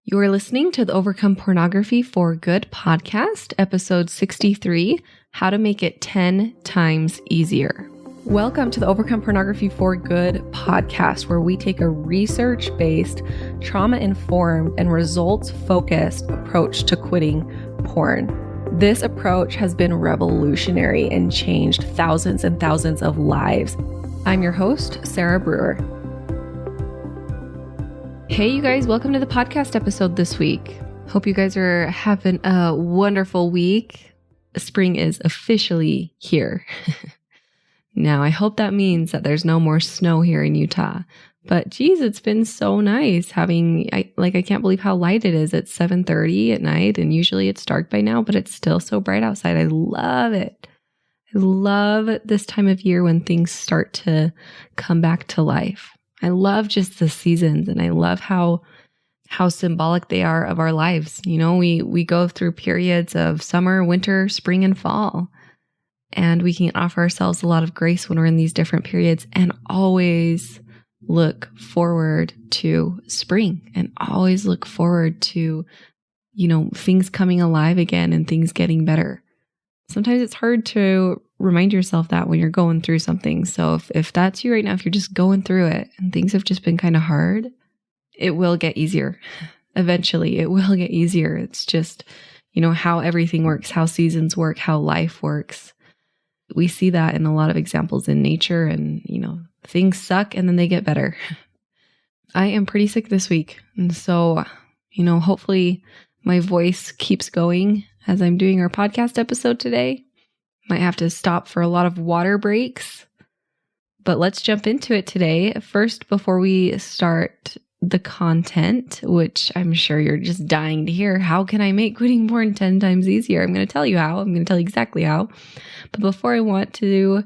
You're listening to the Overcome Pornography for Good podcast, episode 63, How to Make It 10 Times Easier. Welcome to the Overcome Pornography for Good podcast, where we take a research-based, trauma-informed, and results-focused approach to quitting porn. This approach has been revolutionary and changed thousands and thousands of lives. I'm your host, Sarah Brewer. Hey, you guys, welcome to the podcast episode this week. Hope you guys are having a wonderful week. Spring is officially here. Now, I hope that means that there's no more snow here in Utah. But geez, it's been so nice having, I can't believe how light it is. It's 7:30 at night, and usually it's dark by now, but it's still so bright outside. I love it. I love this time of year when things start to come back to life. I love just the seasons, and I love how symbolic they are of our lives. You know, we go through periods of summer, winter, spring, and fall, and we can offer ourselves a lot of grace when we're in these different periods, and always look forward to spring, and always look forward to, things coming alive again and things getting better. Sometimes it's hard to remind yourself that when you're going through something. So if that's you right now, if you're just going through it and things have just been kind of hard, it will get easier. Eventually, it will get easier. It's just, how everything works, how seasons work, how life works. We see that in a lot of examples in nature, and, things suck and then they get better. I am pretty sick this week. And so, hopefully my voice keeps going as I'm doing our podcast episode today. Might have to stop for a lot of water breaks, but let's jump into it today. First, before we start the content, which I'm sure you're just dying to hear, how can I make quitting porn 10 times easier? I'm going to tell you how. I'm going to tell you exactly how. But before, I want to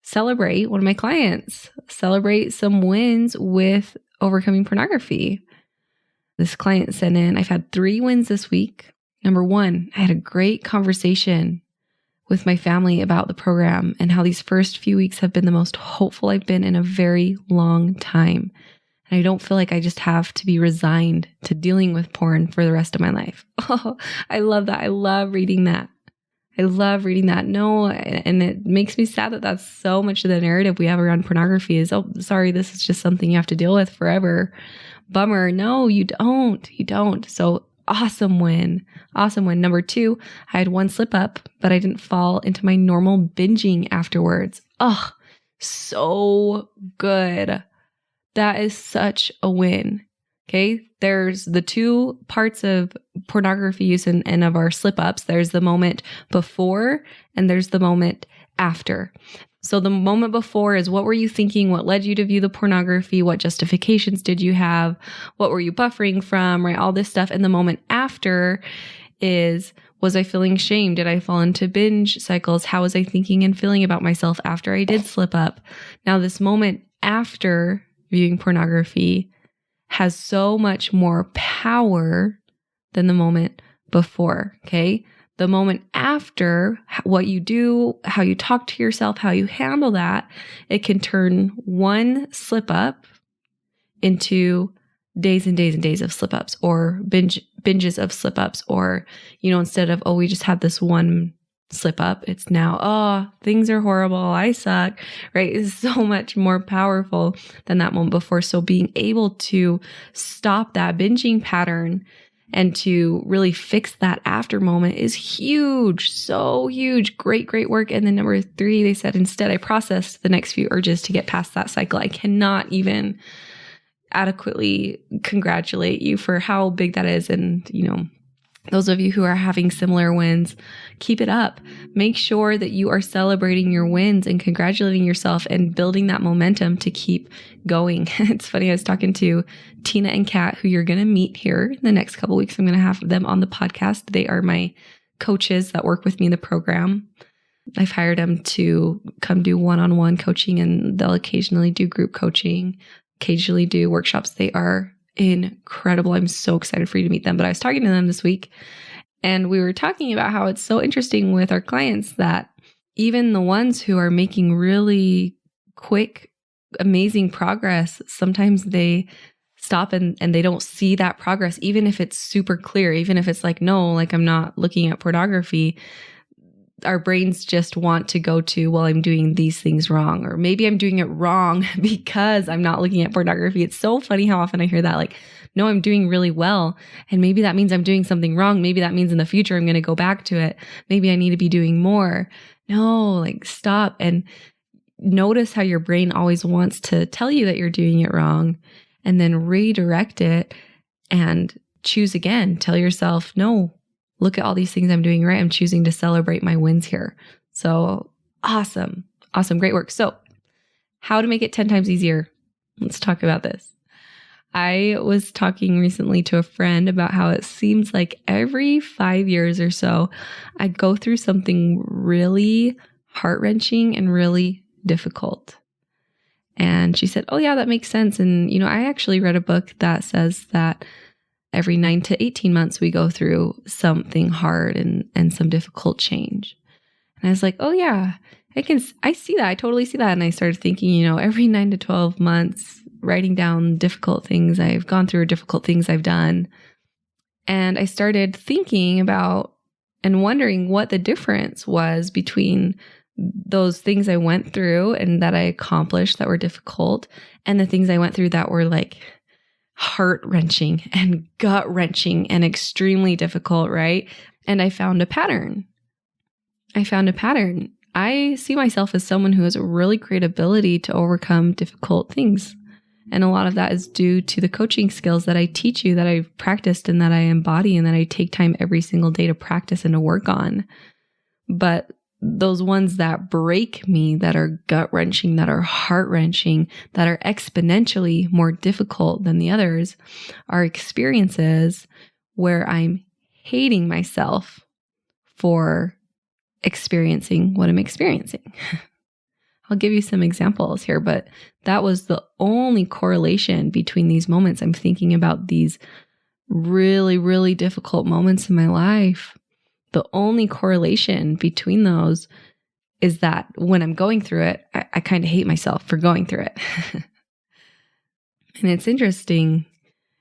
celebrate one of my clients, celebrate some wins with overcoming pornography. This client sent in, I've had 3 wins this week. Number 1, I had a great conversation with my family about the program and how these first few weeks have been the most hopeful I've been in a very long time. And I don't feel like I just have to be resigned to dealing with porn for the rest of my life. Oh, I love that. I love reading that. No, and it makes me sad that that's so much of the narrative we have around pornography is, oh, sorry, this is just something you have to deal with forever. Bummer. No, you don't. So awesome win. Number 2, I had 1 slip up, but I didn't fall into my normal binging afterwards. Oh, so good. That is such a win. Okay. There's the 2 parts of pornography use and of our slip ups. There's the moment before and there's the moment after. So the moment before is, what were you thinking? What led you to view the pornography? What justifications did you have? What were you buffering from? Right? All this stuff. And the moment after is, was I feeling shame? Did I fall into binge cycles? How was I thinking and feeling about myself after I did slip up? Now, this moment after viewing pornography has so much more power than the moment before. Okay. The moment after, what you do, how you talk to yourself, how you handle that, it can turn one slip up into days and days and days of slip ups, or binges of slip ups, or, instead of, oh, we just had this one slip up, it's now, oh, things are horrible, I suck, right? It's so much more powerful than that moment before. So being able to stop that binging pattern and to really fix that after moment is huge. So huge. Great work. And then number 3, they said, instead, I processed the next few urges to get past that cycle. I cannot even adequately congratulate you for how big that is. And, those of you who are having similar wins, keep it up. Make sure that you are celebrating your wins and congratulating yourself and building that momentum to keep going. It's funny, I was talking to Tina and Kat, who you're going to meet here in the next couple of weeks. I'm going to have them on the podcast. They are my coaches that work with me in the program. I've hired them to come do one-on-one coaching, and they'll occasionally do group coaching, occasionally do workshops. They are incredible. I'm so excited for you to meet them. But I was talking to them this week, and we were talking about how it's so interesting with our clients that even the ones who are making really quick, amazing progress, sometimes they stop and they don't see that progress, even if it's super clear, even if it's like, no, like I'm not looking at pornography, our brains just want to go to, well, I'm doing these things wrong, or maybe I'm doing it wrong because I'm not looking at pornography. It's so funny how often I hear that, like, no, I'm doing really well. And maybe that means I'm doing something wrong. Maybe that means in the future, I'm going to go back to it. Maybe I need to be doing more. No, like stop and notice how your brain always wants to tell you that you're doing it wrong, and then redirect it and choose again. Tell yourself, no, look at all these things I'm doing right. I'm choosing to celebrate my wins here. So awesome. Awesome. Great work. So how to make it 10 times easier. Let's talk about this. I was talking recently to a friend about how it seems like every 5 years or so, I go through something really heart-wrenching and really difficult. And she said, oh yeah, that makes sense. And, I actually read a book that says that every 9 to 18 months, we go through something hard and some difficult change. And I was like, oh yeah, I see that. I totally see that. And I started thinking, every 9 to 12 months, writing down difficult things I've gone through or difficult things I've done. And I started thinking about and wondering what the difference was between those things I went through and that I accomplished that were difficult, and the things I went through that were like heart-wrenching and gut-wrenching and extremely difficult, right? And I found a pattern. I see myself as someone who has a really great ability to overcome difficult things. And a lot of that is due to the coaching skills that I teach you, that I've practiced and that I embody and that I take time every single day to practice and to work on. But those ones that break me, that are gut-wrenching, that are heart-wrenching, that are exponentially more difficult than the others, are experiences where I'm hating myself for experiencing what I'm experiencing. I'll give you some examples here, but that was the only correlation between these moments. I'm thinking about these really, really difficult moments in my life. The only correlation between those is that when I'm going through it, I kind of hate myself for going through it. And it's interesting,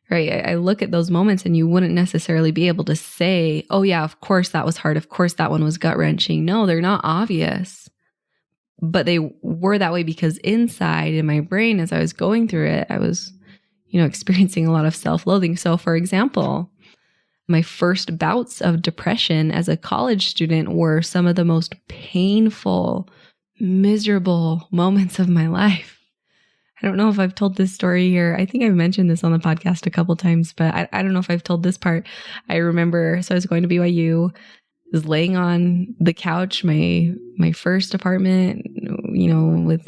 right? I look at those moments and you wouldn't necessarily be able to say, oh yeah, of course that was hard. Of course that one was gut-wrenching. No, they're not obvious. But they were that way because inside in my brain, as I was going through it, I was, experiencing a lot of self-loathing. So for example, my first bouts of depression as a college student were some of the most painful, miserable moments of my life. I don't know if I've told this story here. I think I've mentioned this on the podcast a couple times, but I don't know if I've told this part. I remember, so I was going to BYU, was laying on the couch, my first apartment,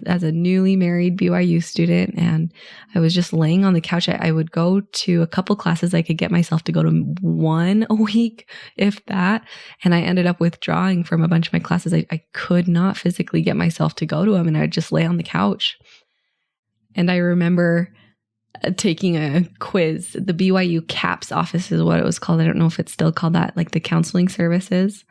as a newly married BYU student. And I was just laying on the couch. I would go to a couple classes. I could get myself to go to one a week, if that. And I ended up withdrawing from a bunch of my classes. I could not physically get myself to go to them. And I'd just lay on the couch. And I remember taking a quiz. The BYU CAPS office is what it was called. I don't know if it's still called that, like the counseling services.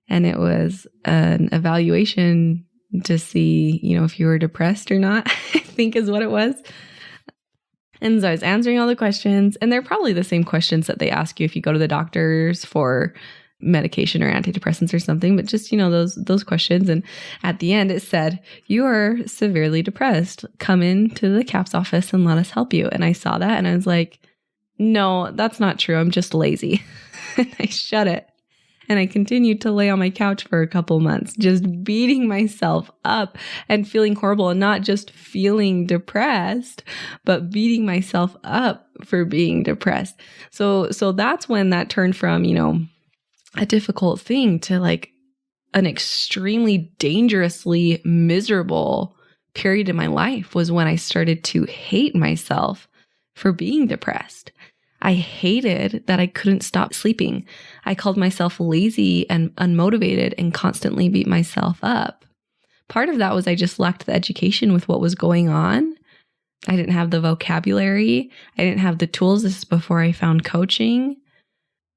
And it was an evaluation to see, if you were depressed or not, I think is what it was. And so I was answering all the questions, and they're probably the same questions that they ask you if you go to the doctors for medication or antidepressants or something, but just, those questions. And at the end, it said, you are severely depressed. Come into the CAPS office and let us help you. And I saw that and I was like, no, that's not true. I'm just lazy. And I shut it. And I continued to lay on my couch for a couple months, just beating myself up and feeling horrible, and not just feeling depressed, but beating myself up for being depressed. So that's when that turned from, a difficult thing to like an extremely dangerously miserable period in my life, was when I started to hate myself for being depressed. I hated that I couldn't stop sleeping. I called myself lazy and unmotivated and constantly beat myself up. Part of that was I just lacked the education with what was going on. I didn't have the vocabulary. I didn't have the tools. This is before I found coaching.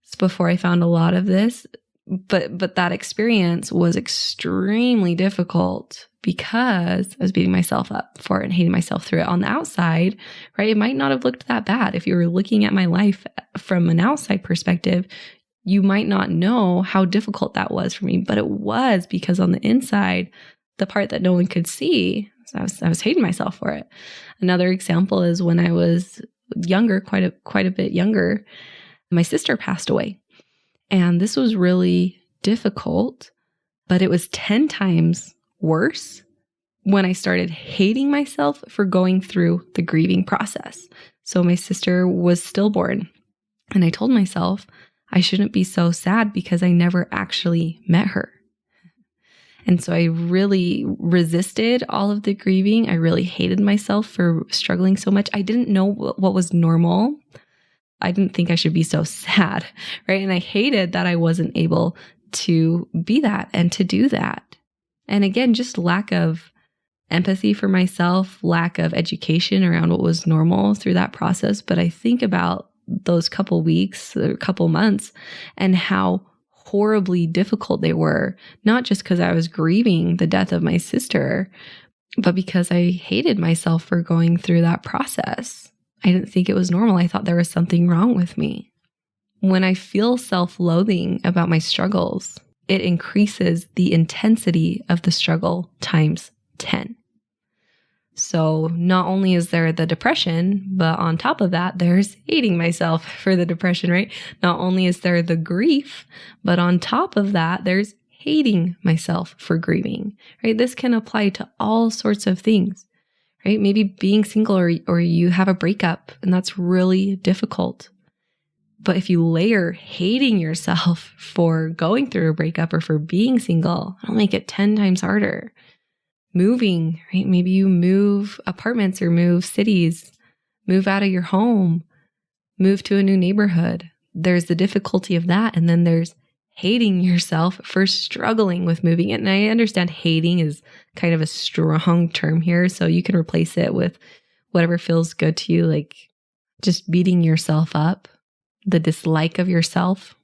It's before I found a lot of this. But that experience was extremely difficult because I was beating myself up for it and hating myself through it. On the outside, right? It might not have looked that bad. If you were looking at my life from an outside perspective, you might not know how difficult that was for me, but it was, because on the inside, the part that no one could see, so I was hating myself for it. Another example is when I was younger, quite a bit younger, my sister passed away. And this was really difficult, but it was 10 times worse when I started hating myself for going through the grieving process. So my sister was stillborn, and I told myself I shouldn't be so sad because I never actually met her. And so I really resisted all of the grieving. I really hated myself for struggling so much. I didn't know what was normal. I didn't think I should be so sad, right? And I hated that I wasn't able to be that and to do that. And again, just lack of empathy for myself, lack of education around what was normal through that process. But I think about those couple weeks or couple months and how horribly difficult they were, not just because I was grieving the death of my sister, but because I hated myself for going through that process. I didn't think it was normal. I thought there was something wrong with me. When I feel self-loathing about my struggles, it increases the intensity of the struggle times 10. So not only is there the depression, but on top of that, there's hating myself for the depression, right? Not only is there the grief, but on top of that, there's hating myself for grieving, right? This can apply to all sorts of things, right? Maybe being single or you have a breakup and that's really difficult. But if you layer hating yourself for going through a breakup or for being single, it'll make it 10 times harder. Moving, right? Maybe you move apartments or move cities, move out of your home, move to a new neighborhood. There's the difficulty of that. And then there's hating yourself for struggling with moving it. And I understand hating is kind of a strong term here. So you can replace it with whatever feels good to you, like just beating yourself up, the dislike of yourself,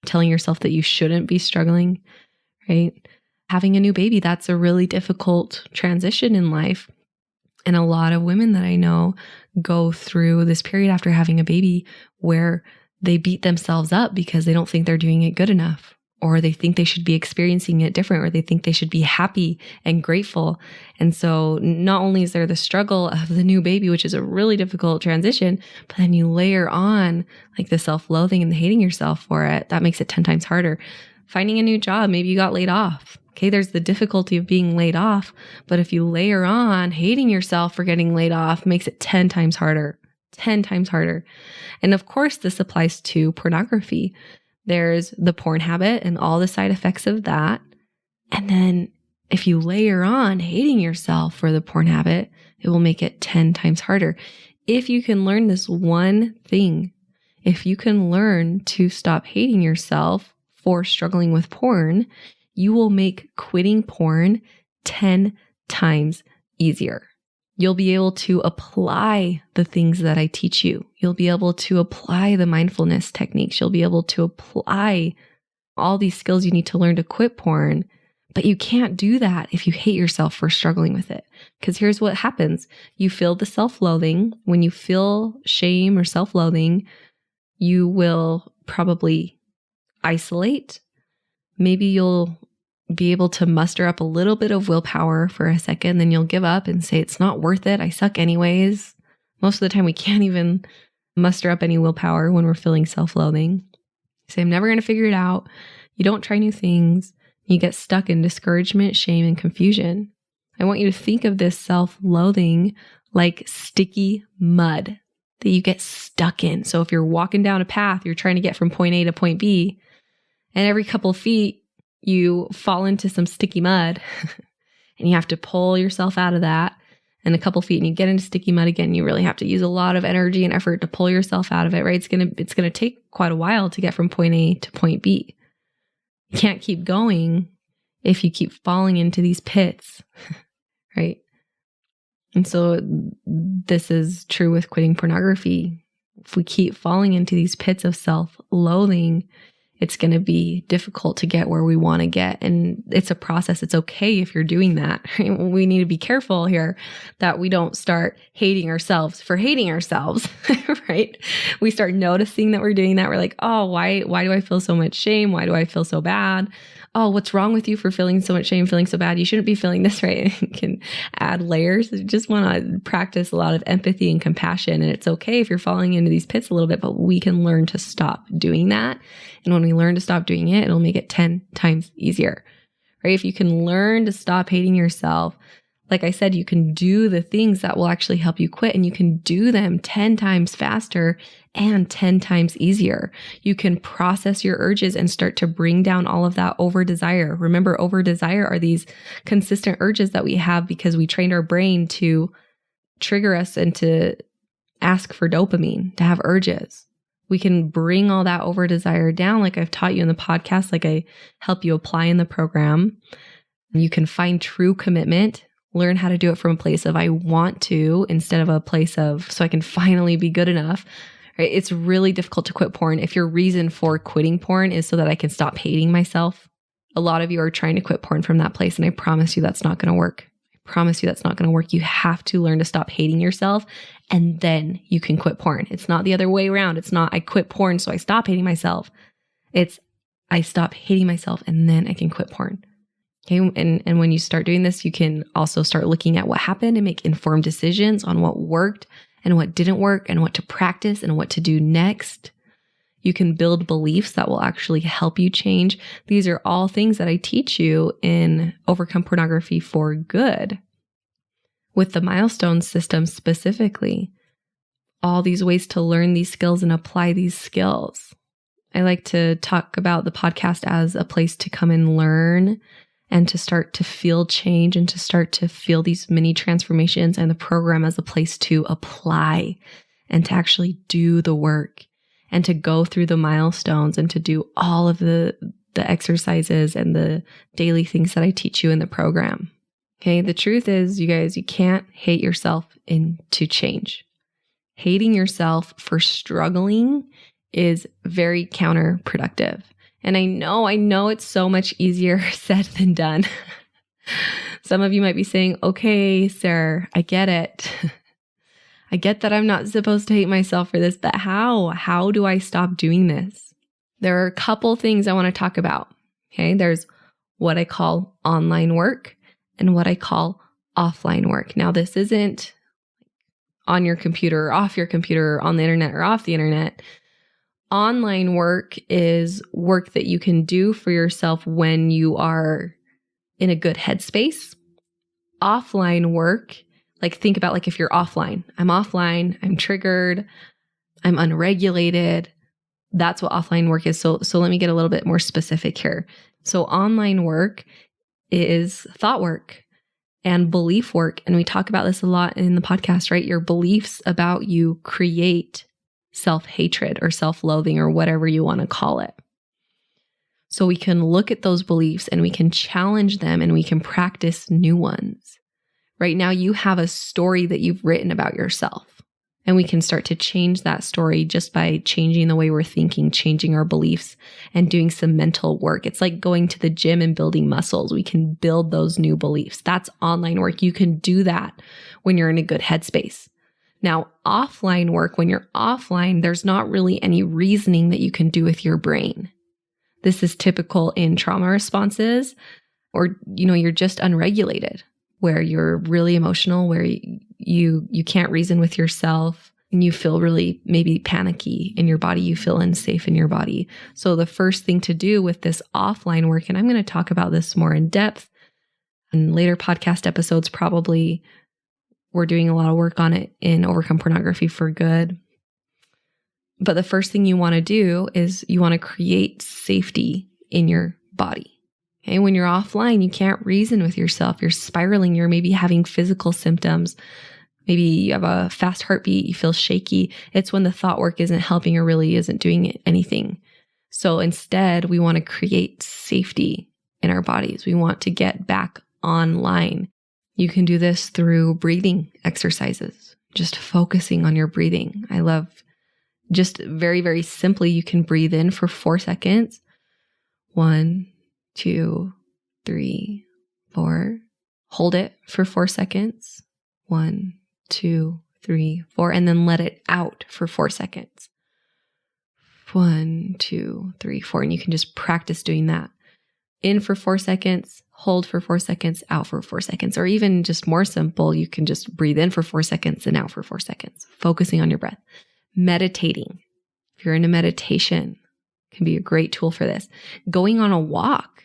telling yourself that you shouldn't be struggling, right? Having a new baby, that's a really difficult transition in life. And a lot of women that I know go through this period after having a baby where they beat themselves up because they don't think they're doing it good enough, or they think they should be experiencing it different, or they think they should be happy and grateful. And so not only is there the struggle of the new baby, which is a really difficult transition, but then you layer on like the self-loathing and the hating yourself for it. That makes it 10 times harder. Finding a new job, maybe you got laid off. Okay, there's the difficulty of being laid off, but if you layer on hating yourself for getting laid off, makes it 10 times harder, 10 times harder. And of course, this applies to pornography. There's the porn habit and all the side effects of that. And then if you layer on hating yourself for the porn habit, it will make it 10 times harder. If you can learn this one thing, if you can learn to stop hating yourself for struggling with porn, you will make quitting porn 10 times easier. You'll be able to apply the things that I teach you. You'll be able to apply the mindfulness techniques. You'll be able to apply all these skills you need to learn to quit porn. But you can't do that if you hate yourself for struggling with it. Because here's what happens. You feel the self-loathing. When you feel shame or self-loathing, you will probably isolate. Maybe you'll be able to muster up a little bit of willpower for a second, then you'll give up and say, it's not worth it. I suck anyways. Most of the time, we can't even muster up any willpower when we're feeling self-loathing. You say, I'm never going to figure it out. You don't try new things. You get stuck in discouragement, shame, and confusion. I want you to think of this self-loathing like sticky mud that you get stuck in. So if you're walking down a path, you're trying to get from point A to point B, and every couple of feet, you fall into some sticky mud and you have to pull yourself out of that. And a couple feet and you get into sticky mud again. You really have to use a lot of energy and effort to pull yourself out of it, right? It's going to take quite a while to get from point A to point B. You can't keep going if you keep falling into these pits, right? And so this is true with quitting pornography. If we keep falling into these pits of self-loathing, It's going to be difficult to get where we want to get. And it's a process. It's okay if you're doing that. We need to be careful here that we don't start hating ourselves for hating ourselves, right? We start noticing that we're doing that. We're like, oh, why do I feel so much shame? Why do I feel so bad? Oh, what's wrong with you for feeling so much shame, feeling so bad? You shouldn't be feeling this, right? You can add layers. You just want to practice a lot of empathy and compassion. And it's okay if you're falling into these pits a little bit, but we can learn to stop doing that. And when we learn to stop doing it, it'll make it 10 times easier, right? If you can learn to stop hating yourself, like I said, you can do the things that will actually help you quit, and you can do them 10 times faster and 10 times easier. You can process your urges and start to bring down all of that over desire. Remember, over desire are these consistent urges that we have because we trained our brain to trigger us and to ask for dopamine, to have urges. We can bring all that over desire down, like I've taught you in the podcast, like I help you apply in the program. You can find true commitment. Learn how to do it from a place of I want to instead of a place of so I can finally be good enough. Right? It's really difficult to quit porn if your reason for quitting porn is so that I can stop hating myself. A lot of you are trying to quit porn from that place, and I promise you that's not going to work. I promise you that's not going to work. You have to learn to stop hating yourself, and then you can quit porn. It's not the other way around. It's not I quit porn so I stop hating myself. It's I stop hating myself and then I can quit porn. Okay. And when you start doing this, you can also start looking at what happened and make informed decisions on what worked and what didn't work and what to practice and what to do next. You can build beliefs that will actually help you change. These are all things that I teach you in Overcome Pornography for Good. With the milestone system specifically, all these ways to learn these skills and apply these skills. I like to talk about the podcast as a place to come and learn and to start to feel change and to start to feel these mini transformations, and the program as a place to apply and to actually do the work and to go through the milestones and to do all of the exercises and the daily things that I teach you in the program. Okay. The truth is, you guys, you can't hate yourself into change. Hating yourself for struggling is very counterproductive. And I know it's so much easier said than done. Some of you might be saying, okay, Sarah, I get it. I get that I'm not supposed to hate myself for this, but how? How do I stop doing this? There are a couple things I want to talk about. Okay. There's what I call online work and what I call offline work. Now, this isn't on your computer or off your computer or on the internet or off the internet. Online work is work that you can do for yourself when you are in a good headspace. Offline work, like think about like if you're offline. I'm offline, I'm triggered, I'm unregulated. That's what offline work is. So let me get a little bit more specific here. So online work is thought work and belief work. And we talk about this a lot in the podcast, right? Your beliefs about you create self-hatred or self-loathing or whatever you want to call it. So we can look at those beliefs and we can challenge them and we can practice new ones. Right now you have a story that you've written about yourself, and we can start to change that story just by changing the way we're thinking, changing our beliefs and doing some mental work. It's like going to the gym and building muscles. We can build those new beliefs. That's online work. You can do that when you're in a good headspace. Now, offline work, when you're offline, there's not really any reasoning that you can do with your brain. This is typical in trauma responses, or, you're just unregulated, where you're really emotional, where you can't reason with yourself and you feel really maybe panicky in your body. You feel unsafe in your body. So the first thing to do with this offline work, and I'm going to talk about this more in depth in later podcast episodes, probably. We're doing a lot of work on it in Overcome Pornography for Good. But the first thing you want to do is you want to create safety in your body. Okay? When you're offline, you can't reason with yourself. You're spiraling. You're maybe having physical symptoms. Maybe you have a fast heartbeat. You feel shaky. It's when the thought work isn't helping or really isn't doing anything. So instead, we want to create safety in our bodies. We want to get back online. You can do this through breathing exercises, just focusing on your breathing. I love just very, very simply, you can breathe in for 4 seconds, 1, 2, 3, 4. Hold it for 4 seconds. 1, 2, 3, 4. And then let it out for 4 seconds. 1, 2, 3, 4. And you can just practice doing that. In for 4 seconds, hold for 4 seconds, out for 4 seconds. Or even just more simple, you can just breathe in for 4 seconds and out for 4 seconds, focusing on your breath. Meditating. If you're into meditation, can be a great tool for this. Going on a walk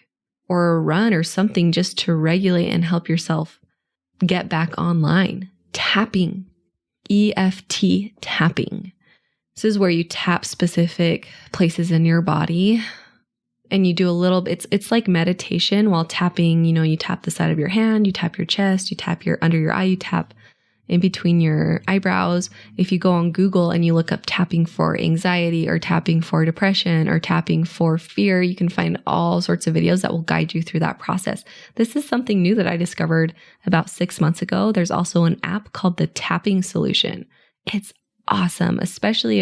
or a run or something just to regulate and help yourself get back online. Tapping. EFT tapping. This is where you tap specific places in your body and you do a little, it's like meditation while tapping, you tap the side of your hand, you tap your chest, you tap your under your eye, you tap in between your eyebrows. If you go on Google and you look up tapping for anxiety or tapping for depression or tapping for fear, you can find all sorts of videos that will guide you through that process. This is something new that I discovered about 6 months ago. There's also an app called the Tapping Solution. It's awesome, especially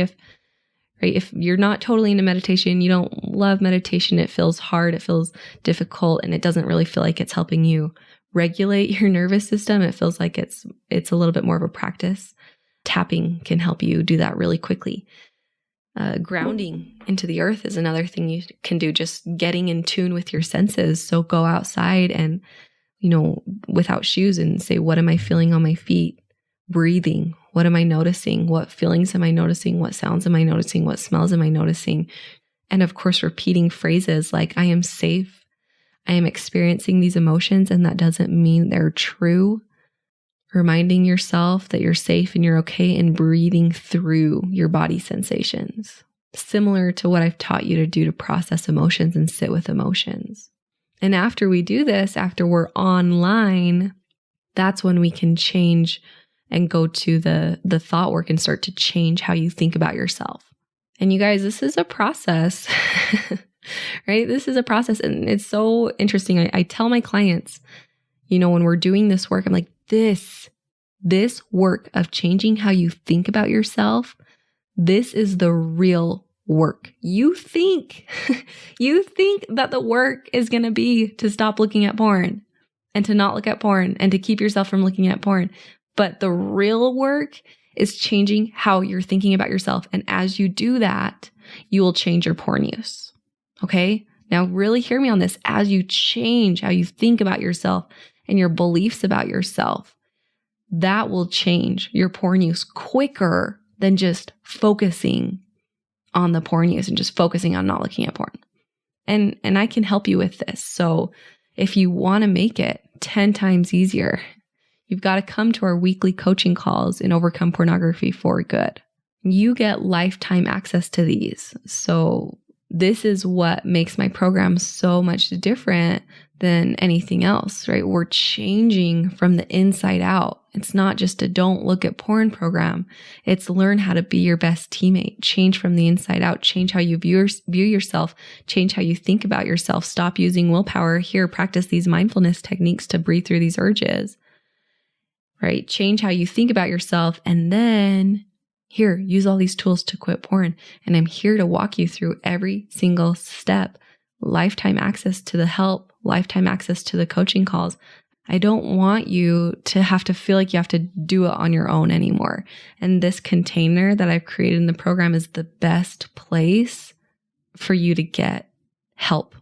if you're not totally into meditation, you don't love meditation, it feels hard, it feels difficult, and it doesn't really feel like it's helping you regulate your nervous system. It feels like it's a little bit more of a practice. Tapping can help you do that really quickly. Grounding into the earth is another thing you can do, just getting in tune with your senses. So go outside and, without shoes and say, what am I feeling on my feet? Breathing. What am I noticing? What feelings am I noticing? What sounds am I noticing? What smells am I noticing? And of course, repeating phrases like, I am safe. I am experiencing these emotions, and that doesn't mean they're true. Reminding yourself that you're safe and you're okay, and breathing through your body sensations. Similar to what I've taught you to do to process emotions and sit with emotions. And after we do this, after we're online, that's when we can change and go to the thought work and start to change how you think about yourself. And you guys, this is a process. Right? This is a process, and it's so interesting. I tell my clients, when we're doing this work, I'm like, this work of changing how you think about yourself, this is the real work. You think that the work is going to be to stop looking at porn and to not look at porn and to keep yourself from looking at porn. But the real work is changing how you're thinking about yourself. And as you do that, you will change your porn use. Okay? Now really hear me on this. As you change how you think about yourself and your beliefs about yourself, that will change your porn use quicker than just focusing on the porn use and just focusing on not looking at porn. And I can help you with this. So if you want to make it 10 times easier, you've got to come to our weekly coaching calls in Overcome Pornography for Good. You get lifetime access to these. So this is what makes my program so much different than anything else, right? We're changing from the inside out. It's not just a don't look at porn program. It's learn how to be your best teammate, change from the inside out, change how you view yourself, change how you think about yourself, stop using willpower. Here, practice these mindfulness techniques to breathe through these urges, right? Change how you think about yourself, and then here, use all these tools to quit porn. And I'm here to walk you through every single step. Lifetime access to the help, lifetime access to the coaching calls. I don't want you to have to feel like you have to do it on your own anymore. And this container that I've created in the program is the best place for you to get help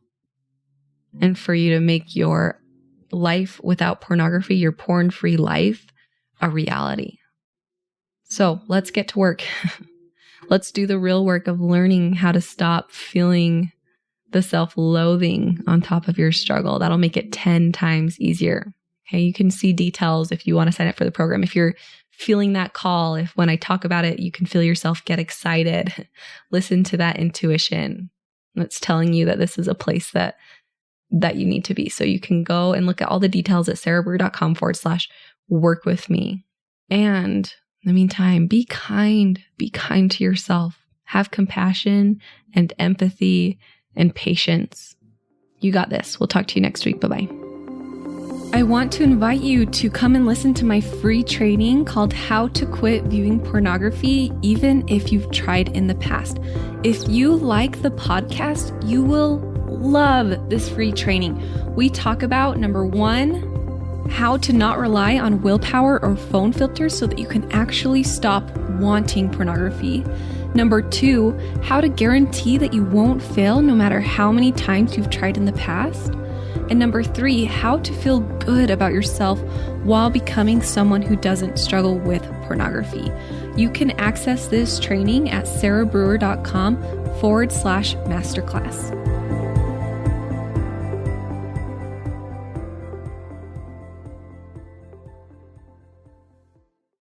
and for you to make your life without pornography, your porn-free life, a reality. So let's get to work. Let's do the real work of learning how to stop feeling the self-loathing on top of your struggle. That'll make it 10 times easier. Okay, you can see details if you want to sign up for the program. If you're feeling that call, if when I talk about it, you can feel yourself get excited, listen to that intuition that's telling you that this is a place that you need to be. So you can go and look at all the details at sarahbrewer.com/work with me. And in the meantime, be kind to yourself. Have compassion and empathy and patience. You got this. We'll talk to you next week. Bye-bye. I want to invite you to come and listen to my free training called How to Quit Viewing Pornography, even if you've tried in the past. If you like the podcast, you will love this free training. We talk about, number one, how to not rely on willpower or phone filters so that you can actually stop wanting pornography. Number two, how to guarantee that you won't fail no matter how many times you've tried in the past. And number three, how to feel good about yourself while becoming someone who doesn't struggle with pornography. You can access this training at sarahbrewer.com/masterclass.